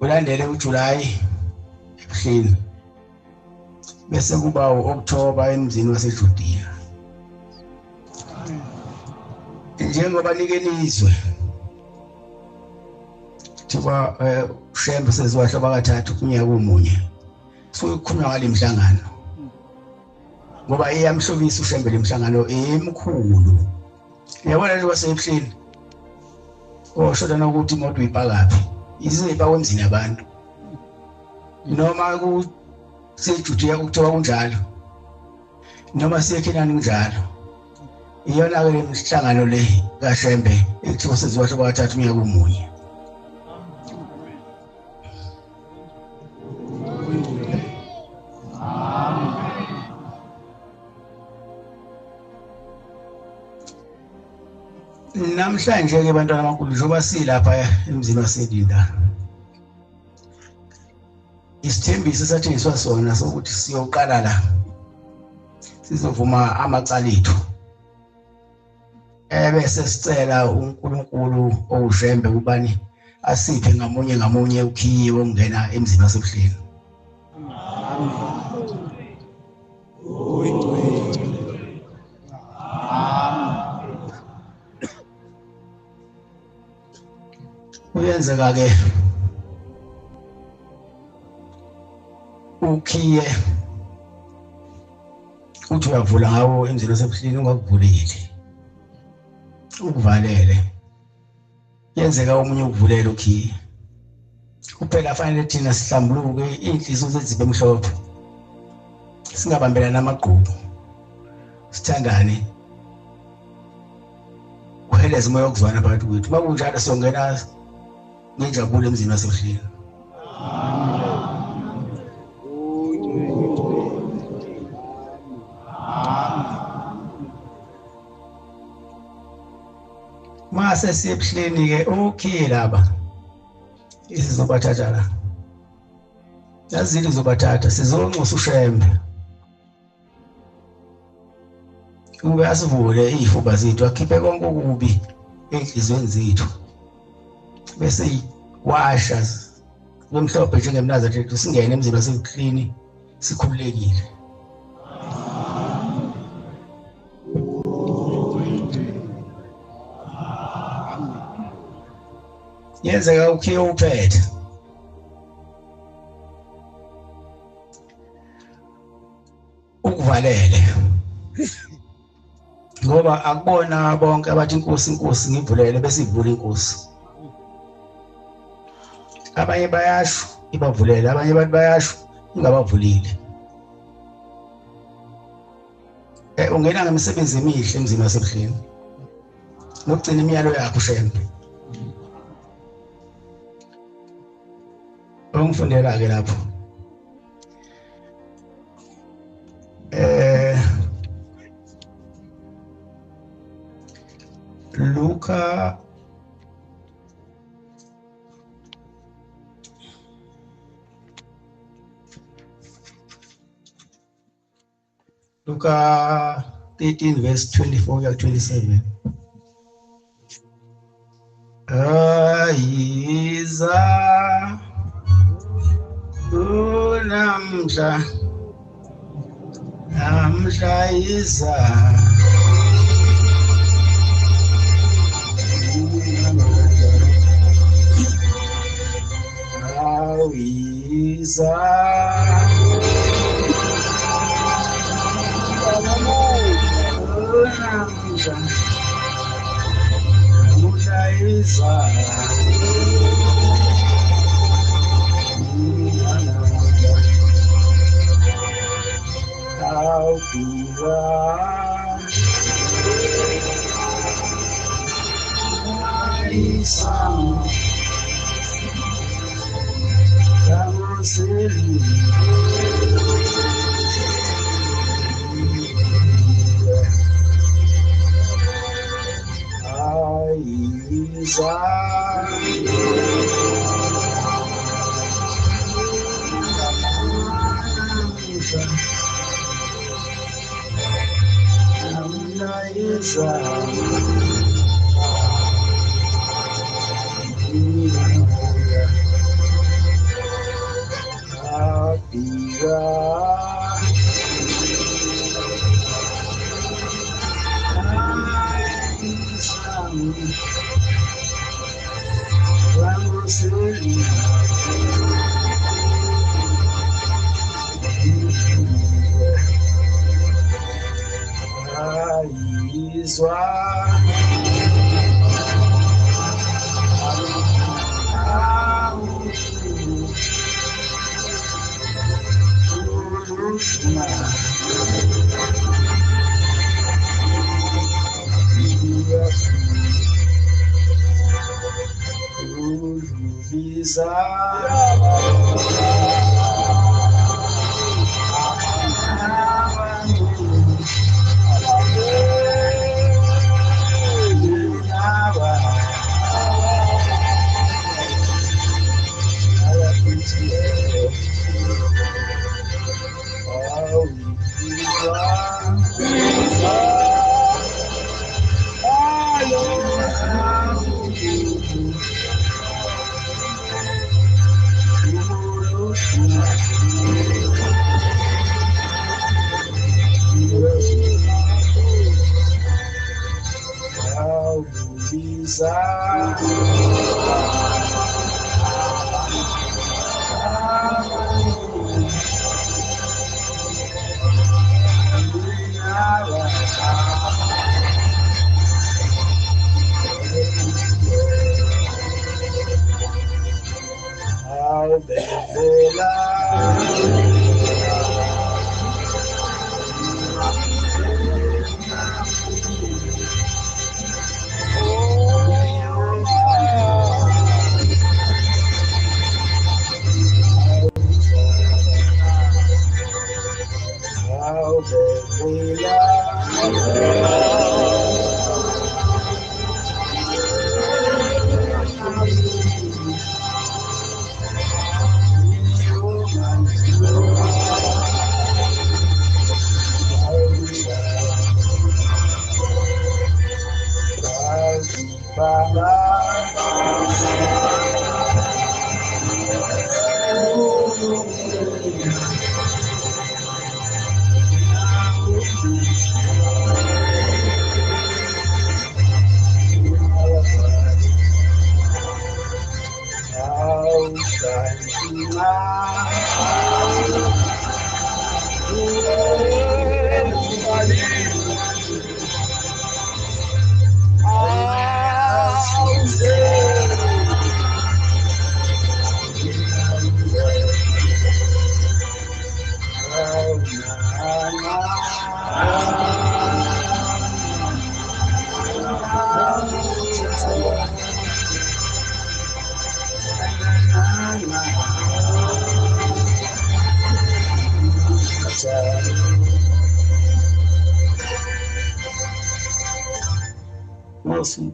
Kulandele uJuly ebuhleni. Bese kuba uOctober emzini waseJudiya. Njengoba nikelizwe thiba uShembe seziwahla bakathathu kunyaka omunye. Sokukhulunywa ngale mhlangano. Ngoba iyamhlobisa uShembe lemhlangano emkhulu. Yabona nje kwasebuhleni. Oshoda nokuthi imoto uyipakaphi. Izipa kwemzini yabantu. Noma ku seJudiya kuthiwa kunjalo. Noma siyeKhenani kunjalo. Iyona ke lemhlangano le kaShembe ekuthiwa seziwahla bakathathu unyaka omunye. Namhlanje ke bantwana bankulu njoba silapha emzini waseDinda. Isithembiso sathengiswa sona sokuthi siyoqala la. Sizovuma amacala ethu. Bese sicela uNkulunkulu owuShembe ubani asiphe ngamunye ukhiye wokungena emzini wasebuhleni. Uyenzeka ke ukhiye uthi uyavula ngawo emzini wasebuhleni ungakuvuleli ukuvalele yenzeka omunye ukuvulele ukhiye kuphela fanele thina sihlambuluke inhliziyo zezibe emhlophe singabambelana namagqubu sithandane uheleze moya okuzwana phakathi kwethu makunjalo siyongena ngenjabulo emzini wasebuhleni. Mase siyebuhleni ke ukhiye laba isizobathatha la. Yazile izobathatha sizonxusa uShembe. Ube asivule izifuba zethu akhiphe konke okubi enhlizweni zethu. Bese washa kwemhlophe njengemnaza nje singene emzini wasebuhleni sikhululekile. Yenzeka ukhiye uphethe. Ukuvalele. Ngoba akubona bonke abathi inkosi ngivulele bese ivula inkosi. Abanye bayasho ibavulele, abanye bathi bayasho ingabavulile. Ungena ngemisebenzi emihle emzini wasebuhleni. Nokugcina imiyalo yakho uShembe. Ungifundela ke lapho. Luka Luka 13 verse 24 to 27. Aiza unamsha iza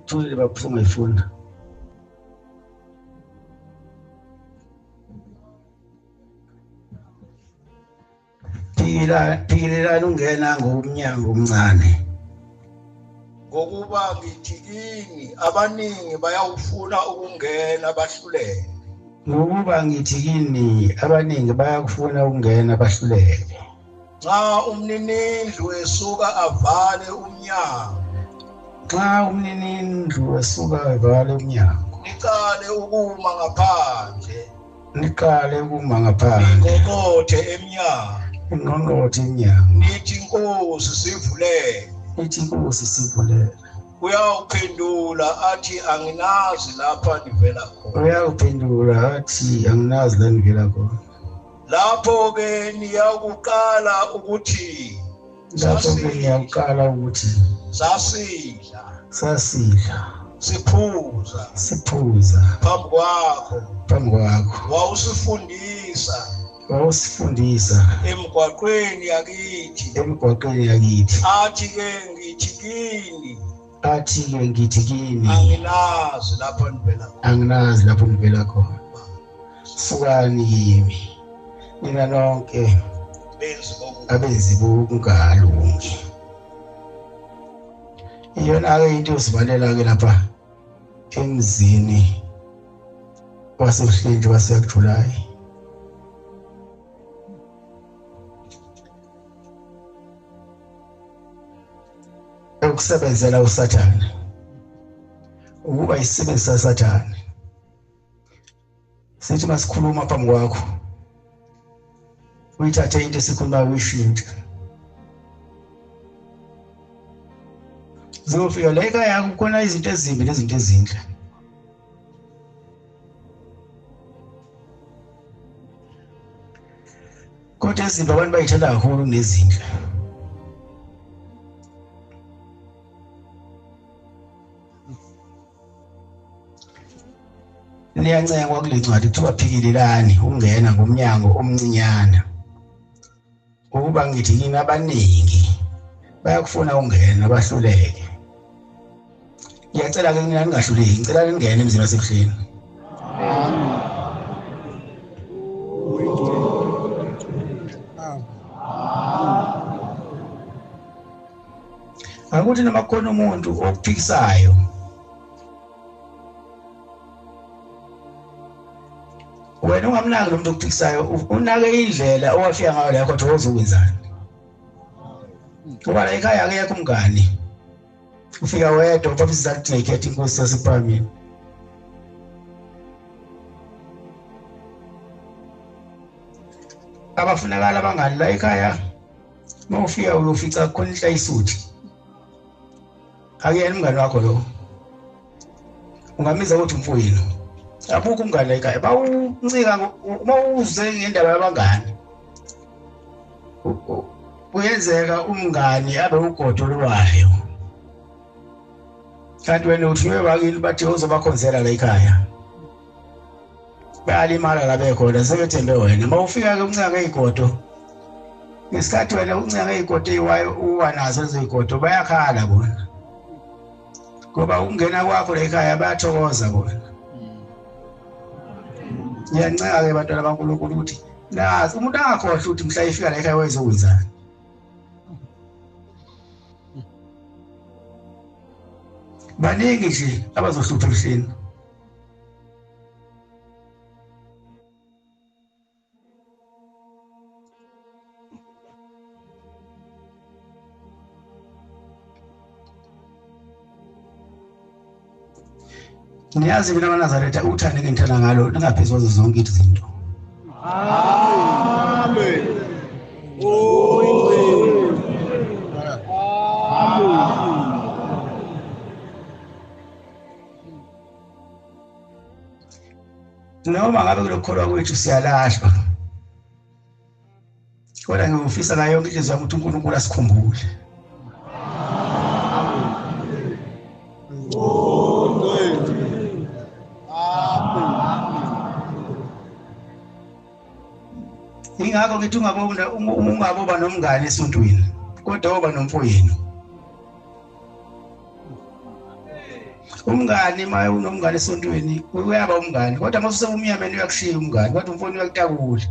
Tuli baphuma ifuna phikilelana ungena ngomnyango omncane ngokuba ngithi kini abaningi bayawufuna ukungena bahluleke ngokuba ngithi kini abaningi bayakufuna ukungena bahluleke xa umninindlu esuka avale umnyango xa umninindlu esuka evale umnyango niqale ukuma ngaphandle ingqongqothe emnyango nithi Nkosi sivulele uyawuphendula athi anginazi lapha nivela khona lapho-ke niyakuqala ukuthi sasidla siphuza phambi kwakho wawusifundisa emgwaqweni yakithi athi-ke ngithi kini anginazi lapho nivela khona sukani kimi nina nonke abenzi bokungalungi iyona-ke into yosibalela-ke lapha emzini wasebuhlenje waseJulayi yokusebenzela uSathane ukuba isisebenzi saSathane sithi masikhuluma phambi kwakho uyithathe into esikhuluma uyishintshe zofika la ekhaya kukhona izinto ezimbi nezinto ezinhle kodwa ezimbi abantu bayithanda kakhulu nezinhle niyancengwa kule ncwadi kuthiwa phikilelani ungena ngomnyango omncinyana ukuba ngithi kini abaningi bayakufuna ungena bahluleke ngiyacela ke mina ningahluleki ngicela ningene emzini wasebuhleni akuthi noma khona umuntu okuphikisayo wena ungamnaki lo muntu okuphikisayo unake indlela owafika ngayo la kodwa uzokwenzani ngoba la ekhaya akekho umngani ufika wedwa ubaba isizathi ngekhetha inkosi yasephamini abafunakala abangani la ekhaya mawufika uyofica khona inhlayisuthi akuyena umngani wakho lo ungamiza ukuthi umfowenu abukho umngani la ekhaya bawuncika mawuze ngendaba yabangani kuyenzeka umngani abe ugodo lwayo kanti wena uthi webakini bathi uzobakhonzela la ekhaya bayalimala la bekhona sebethembe wena mawufika ke uncika ngezigodo ngesikhathi wena uncika ngezigodo eyiwayo uwanazo lezo zigodo bayakhala bona ngoba ungena kwakho la ekhaya bayathokoza bona ngiyancika ke bantwana baNkulunkulu ukuthi nazi umuntu angakhohlwa ukuthi mhla efika la ekhaya wezokwenzani baningi nje abazohlupha ebuhleni niyazi mina amaNazaretha uthande ngithanda ngalo ningaphezulu zonke izinto amen noma ngabe kulokholwa kwethu siyalahlwa kodwa ngiyofisa la yonke inhliziyo yami ukuthi uNkulunkulu asikhumbule ingakho ngithi ungaboba nomngane esontweni kodwa woba nomfowenu umngane maye unomngane esontweni uyaba umngane kodwa mase umyameni uyakushiya umngane kodwa umfowenu uyakutakula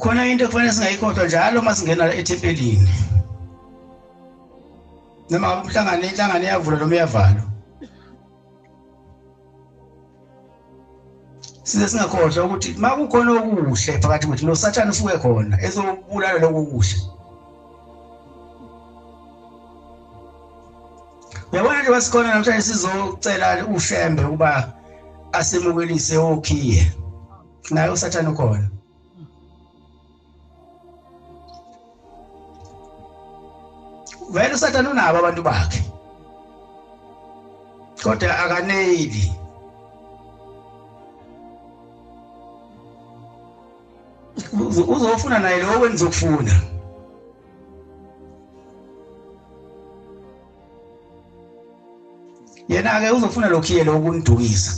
khona into kufanele singayikhohlwa njalo masingena ethempelini noma inhlangano iyavula noma iyavalwa size singakhohlwa ukuthi makukhona okuhle phakathi kwethu noSathane usuke khona ezobulala lokho kuhle uyabona nje wasikhona namhlanje sizocela uShembe ukuba asemukelise okhiye naye uSathane ukhona vele uSathane unabo abantu bakhe kodwa akaneli uzofuna naye lo wenza ukufuna yena ke uzofuna lokhiye lo kunidukisa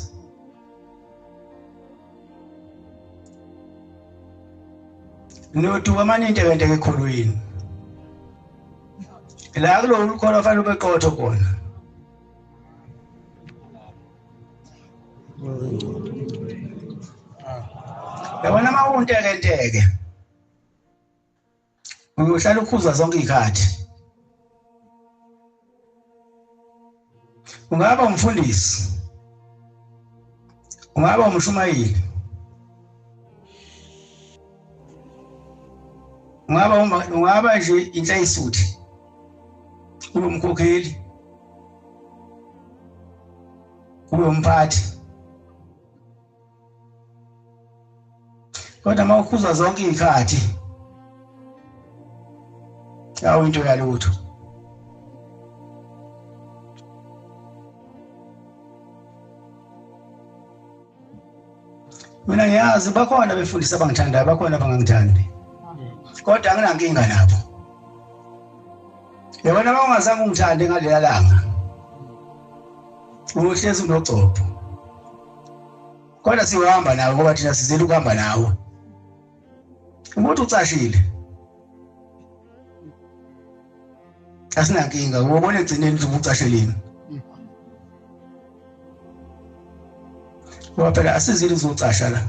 noduka amaningi into ekholweni la kulo ukhona fanele ubeqotho khona yabona mawunteke uyohlala ukhuza zonke izikhathi ungaba umfundisi ungaba umshumayeli, ungaba nje inhlayisuthi, ube umkhokheli, ube umphathi. Kodwa mawukhuza zonke izikhathi yawo into yalutho. Mina ngiyazi bakhona befundisa abangithandayo, bakhona abangangithandi, kodwa anginankinga nabo. Yabona bawungazange ungithande ngalela langa, uhlezi unogcopho, kodwa siyohamba nawe ngoba thina sizele ukuhamba nawe. Umuntu ucashile, asinankinga, ubone egcineni uzobe ucasheleni. Ngoba phela asizile uzocasha la.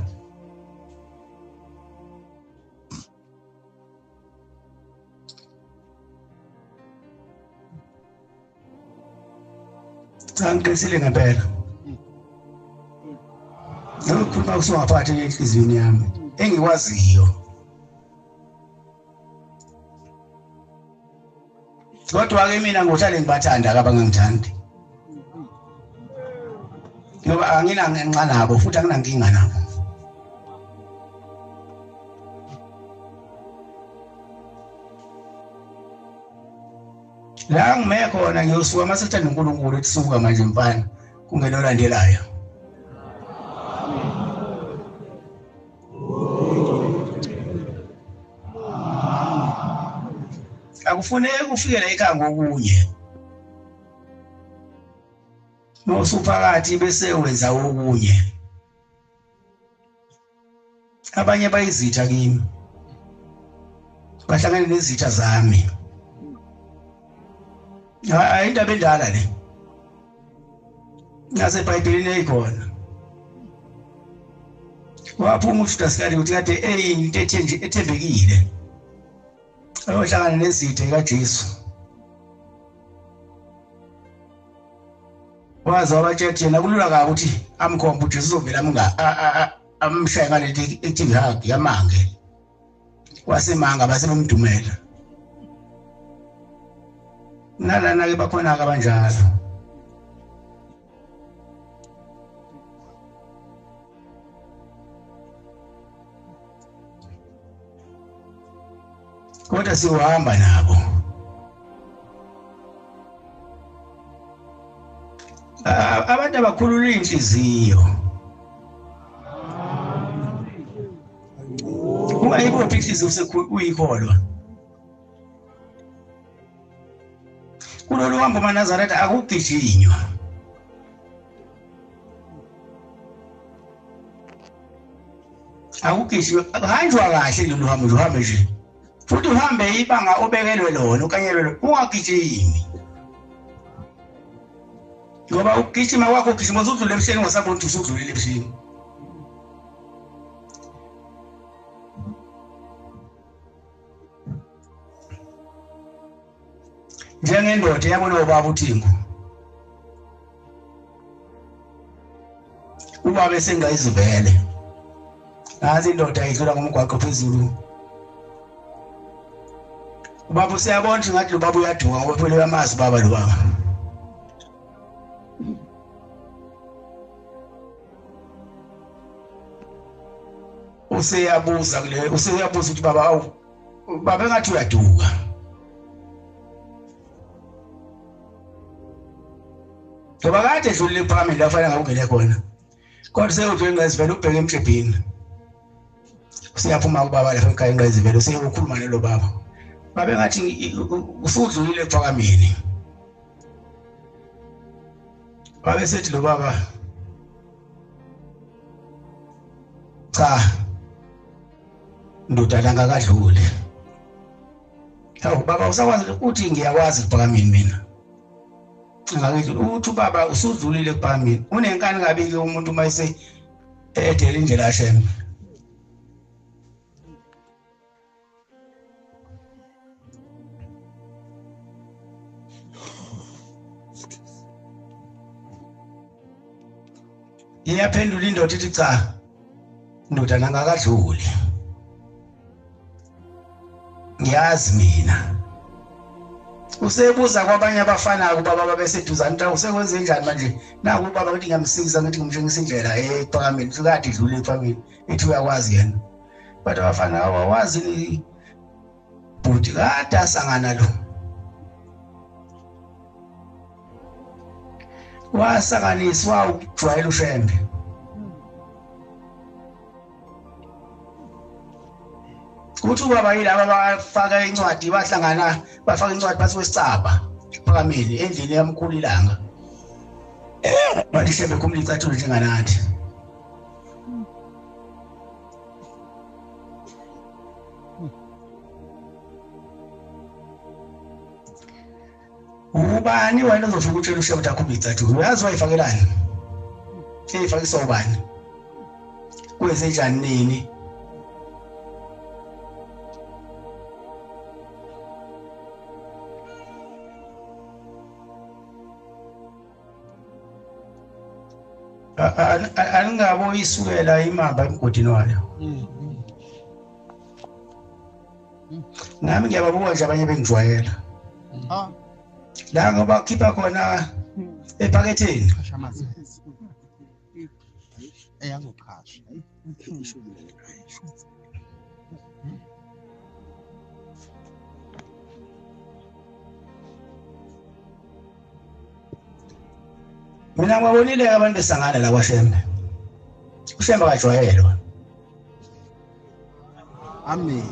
Angiqinisile ngempela. Ngikhuluma kusungaphathi enhliziyweni yami engikwaziyo. Kodwa-ke mina ngohlale ngibathanda abangangithandi. Ngoba anginangenxa nabo futhi anginankinga nabo. La ngime khona ngiyosuka masethanda uNkulunkulu etsuka manje mfana kungena olandelayo. Akufuneki ufikele ekhaya ngokunye. Nosuphakathi bese wenza okunye. Abanye bayizitha kimi. Bahlangene nezitha zami. Hayi indaba endala le. Nase eBhayibhelini eyikhona. Waphuma uJudas Iscariot ukuthi kade into ethembekile. Ayohlangana nezitha kaJesu. Wazi wabathethe yena kulula kabi ukuthi amkhomba uJesu uzovela amshaye ngalethi ethi hug yamange. Wasemanga base bemdumela. Nalana ke bakhona abanjalo. Kodwa siyohamba nabo. Abantu abakhulula inhliziyo. Ungayibophi inhliziyo uyikholwa. Kulolu hambo maNazaretha akugijinywa. Akugijinywa, hanjwa kahle lolu hambo nje uhambe nje. Futhi uhambe ibanga obekelwe lona, ukanyelwe lona, ungagijimi. Ngoba ukugijima kwakho ugijima uzudlula emhleni ngasabona ukuthi usudlulile emhleni. Njengendoda yabona ubaba uThimbo. Ubaba esengayizivele. Nazi indoda idlula ngomgwaqo phezulu. Ubaba usiyabona ukuthi ngathi lo baba uyaduka ngoba phela uyamazi baba lo baba. Useyabuza ukuthi baba awu baba engathi uyaduka. Ngoba kade edlulile phambili la fanele ngawungene khona. Kodwa seyovela ingazivela ubheke emhlebheni. Usiyaphuma kubaba lapha ekhaya ingazivela useyokhuluma nalo baba. Baba engathi usudlulile ephakameni. Baba sethi lo baba cha ndoda langa kadlule. Hawu baba usakwazi ukuthi ngiyakwazi ephakameni mina. Ngakithi uthi baba usudlulile ephakameni. Unenkani kabili umuntu mayise edela indlela yashema. iyaphendula indoda ithi cha ndoda nangakadluli ngiyazi mina usebuza kwabanye abafana kubaba babeseduzane xa usekwenze njani manje naku ubaba uthi ngiyamsiza ngithi ngimshengisa indlela ephakameni sikade idlule ephakameni ethi uyakwazi yena but abafana awawazi ni bhuti kade asangana lo wasanganiswa ukujwayela ushembe kuthi ubaba yilaba bafaka incwadi bahlangana bafaka incwadi phansi kwesicaba ephakameni endlini yamkhulu ilanga balishembe kumlicathulo njenganathi ubani wena uzofika ukutshela ushembe ukuthi akhuphe icathulo uyazi wayifakelani eyifakisa ubani kwenze njani nini alingabo isukela imamba emgodini wayo nami ngiyababuka nje abanye bengijwayela la ngoba khipha khona ephaketheni eyangokhasha mina ngibabonile abantu besangana la kwaShembe uShembe akajwayelwa amen